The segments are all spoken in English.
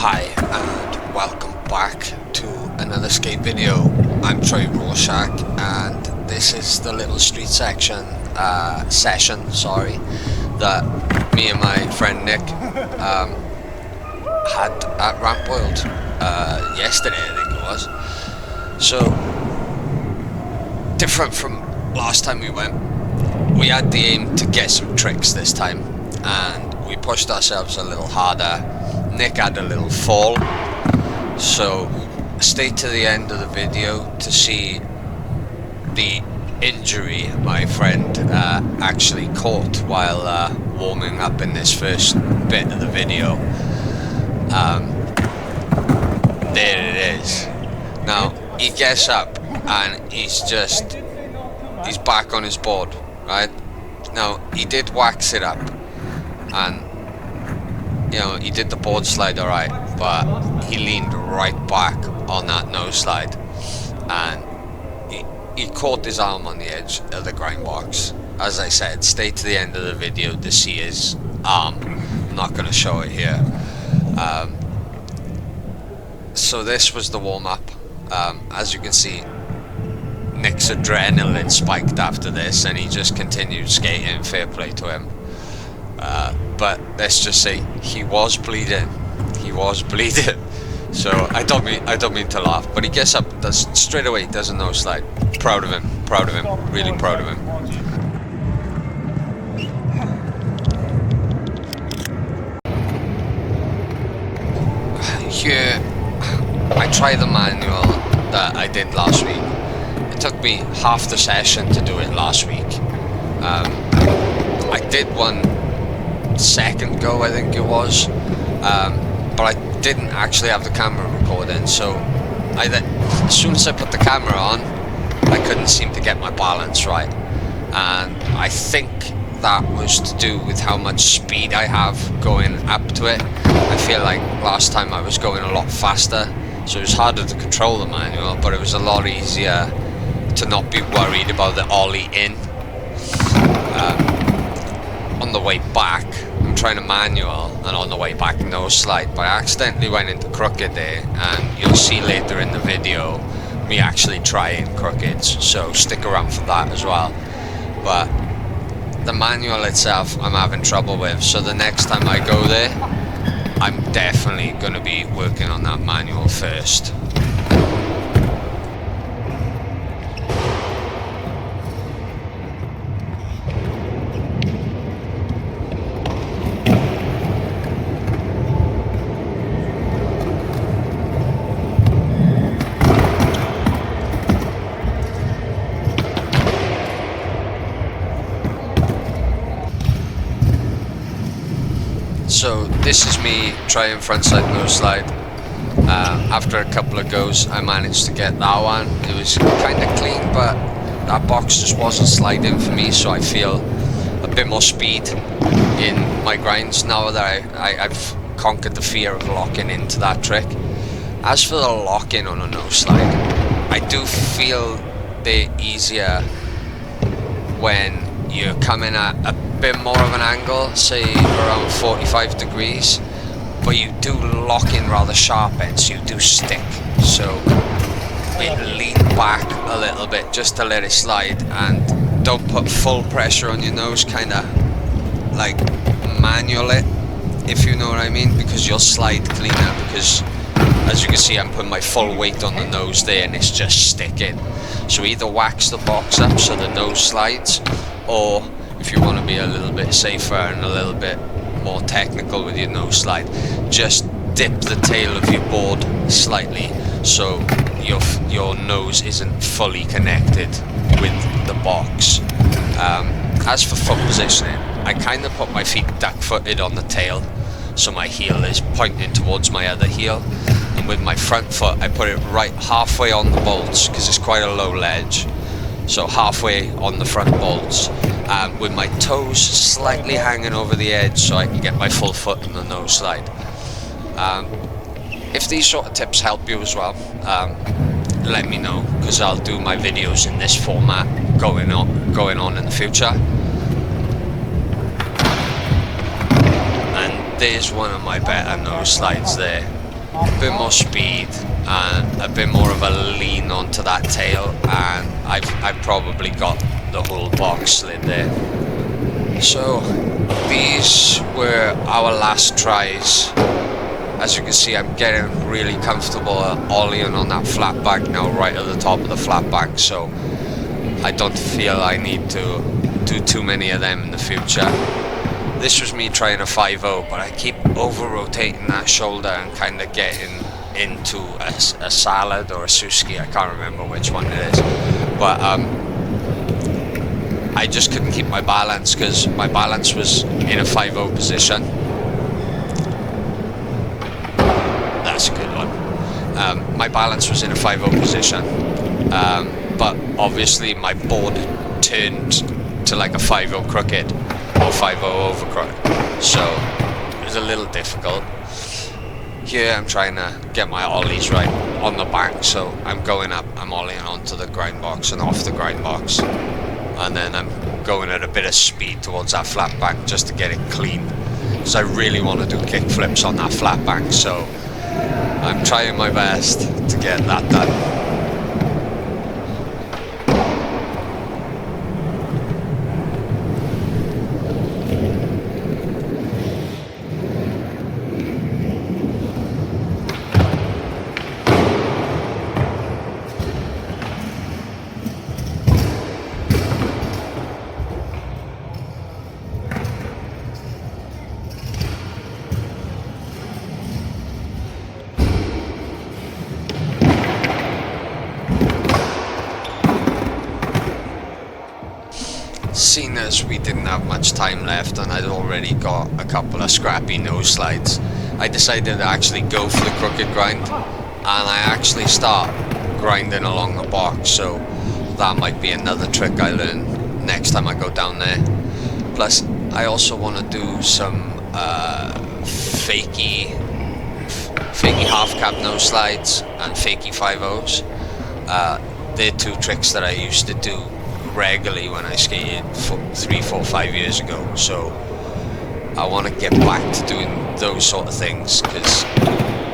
Hi and welcome back to another skate video. I'm Troy Rorschach and this is the little street session that me and my friend Nick had at Ramp World yesterday, I think it was. So different from last time we went, we had the aim to get some tricks this time and we pushed ourselves a little harder. Nick had a little fall, so stay to the end of the video to see the injury my friend actually caught while warming up in this first bit of the video. There it is. Now he gets up and he's back on his board, right? Now he did wax it up and you know, he did the board slide alright, but he leaned right back on that nose slide and he caught his arm on the edge of the grind box. As I said, stay to the end of the video to see his arm. I'm not going to show it here. So this was the warm-up. As you can see, Nick's adrenaline spiked after this and he just continued skating. Fair play to him. But let's just say he was bleeding. So I don't mean to laugh, but he gets up, does straight away, does a nose slide. Proud of him, really proud of him. Here I tried the manual that I did last week. It took me half the session to do it last week. I did one second go, I think it was, but I didn't actually have the camera recording, so as soon as I put the camera on, I couldn't seem to get my balance right, and I think that was to do with how much speed I have going up to it. I feel like last time I was going a lot faster, so it was harder to control the manual, but it was a lot easier to not be worried about the ollie in. On the way back, I'm trying a manual, and on the way back nose slide, but I accidentally went into crooked there, and you'll see later in the video me actually trying crookeds, so stick around for that as well. But the manual itself I'm having trouble with, so the next time I go there I'm definitely going to be working on that manual first. So this is me trying frontside nose slide. After a couple of goes I managed to get that one. It was kind of clean, but that box just wasn't sliding for me, so I feel a bit more speed in my grinds now that I've conquered the fear of locking into that trick. As for the lock-in on a nose slide, I do feel they're easier when you're coming at a bit more of an angle, say around 45 degrees, but you do lock in rather sharp end, so you do stick, so it lean back a little bit just to let it slide, and don't put full pressure on your nose, kind of like manual it, if you know what I mean, because you'll slide cleaner, because as you can see I'm putting my full weight on the nose there and it's just sticking. So either wax the box up so the nose slides, or if you want to be a little bit safer and a little bit more technical with your nose slide, just dip the tail of your board slightly so your nose isn't fully connected with the box. As for foot positioning, I kind of put my feet duck-footed on the tail, so my heel is pointing towards my other heel, and with my front foot I put it right halfway on the bolts because it's quite a low ledge, so halfway on the front bolts, with my toes slightly hanging over the edge so I can get my full foot in the nose slide. If these sort of tips help you as well, let me know, because I'll do my videos in this format going on in the future. And there's one of my better nose slides there. a bit more speed and a bit more of a lean onto that tail, and I've probably got the whole box slid there. So these were our last tries. As you can see, I'm getting really comfortable ollieing on that flat bank now, right at the top of the flat bank, so I don't feel I need to do too many of them in the future. This was me trying a 5-0, but I keep over-rotating that shoulder and kind of getting into a salad or a suski. I can't remember which one it is. But I just couldn't keep my balance because my balance was in a 5-0 position. That's a good one. My balance was in a 5-0 position. But obviously my board turned to like a 5-0 crooked or 5-0 over crook, so it was a little difficult. Here I'm trying to get my ollies right on the bank, so I'm going up, I'm ollieing onto the grind box and off the grind box, and then I'm going at a bit of speed towards that flat bank just to get it clean, because I really want to do kick flips on that flat bank, so I'm trying my best to get that done. Seeing as we didn't have much time left and I'd already got a couple of scrappy nose slides, I decided to actually go for the crooked grind, and I actually start grinding along the box, so that might be another trick I learn next time I go down there. Plus I also want to do some fakey half cap nose slides and fakey 5-0s. They're two tricks that I used to do regularly when I skated 3, 4, 5 years ago, so I want to get back to doing those sort of things because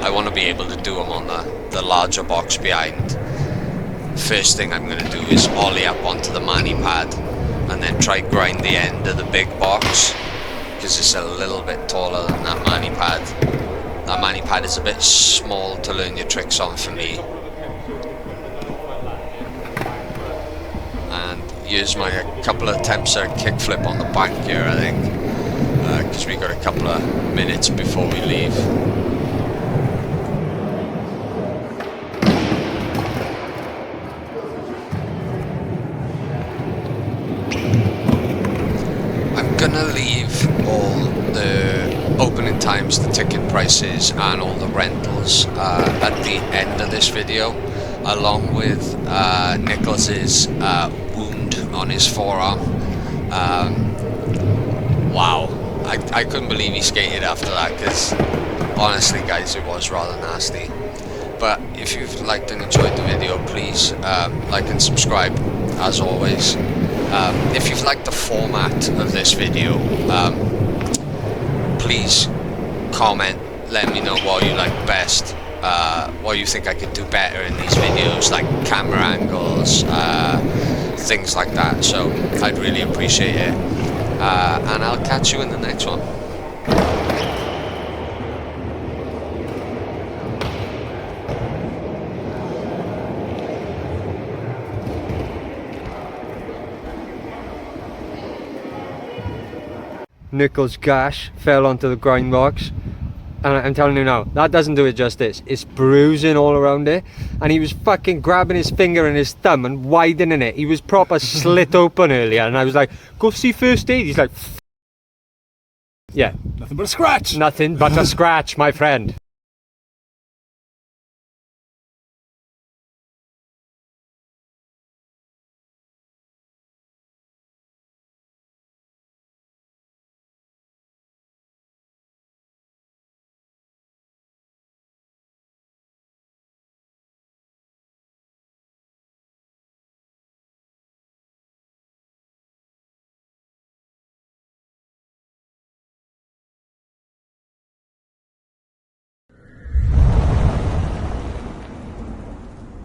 I want to be able to do them on the larger box behind. First thing I'm going to do is ollie up onto the mani pad and then try grind the end of the big box because it's a little bit taller than that mani pad. That mani pad is a bit small to learn your tricks on for me. Use my couple of attempts at a kickflip on the bank here, I think, because we got a couple of minutes before we leave. I'm gonna leave all the opening times, the ticket prices and all the rentals at the end of this video, along with Nicholas's wound on his forearm. Wow, I couldn't believe he skated after that, because honestly guys, it was rather nasty. But if you've liked and enjoyed the video, please like and subscribe as always. If you've liked the format of this video, please comment, let me know what you like best, what you think I could do better in these videos, like camera angles, things like that, so I'd really appreciate it, and I'll catch you in the next one. Nichols' gash fell onto the grind box, and I'm telling you now, that doesn't do it justice. It's bruising all around it, and he was fucking grabbing his finger and his thumb and widening it. He was proper slit open earlier, and I was like, go see first aid. He's like, yeah, nothing but a scratch. Nothing but a scratch, my friend.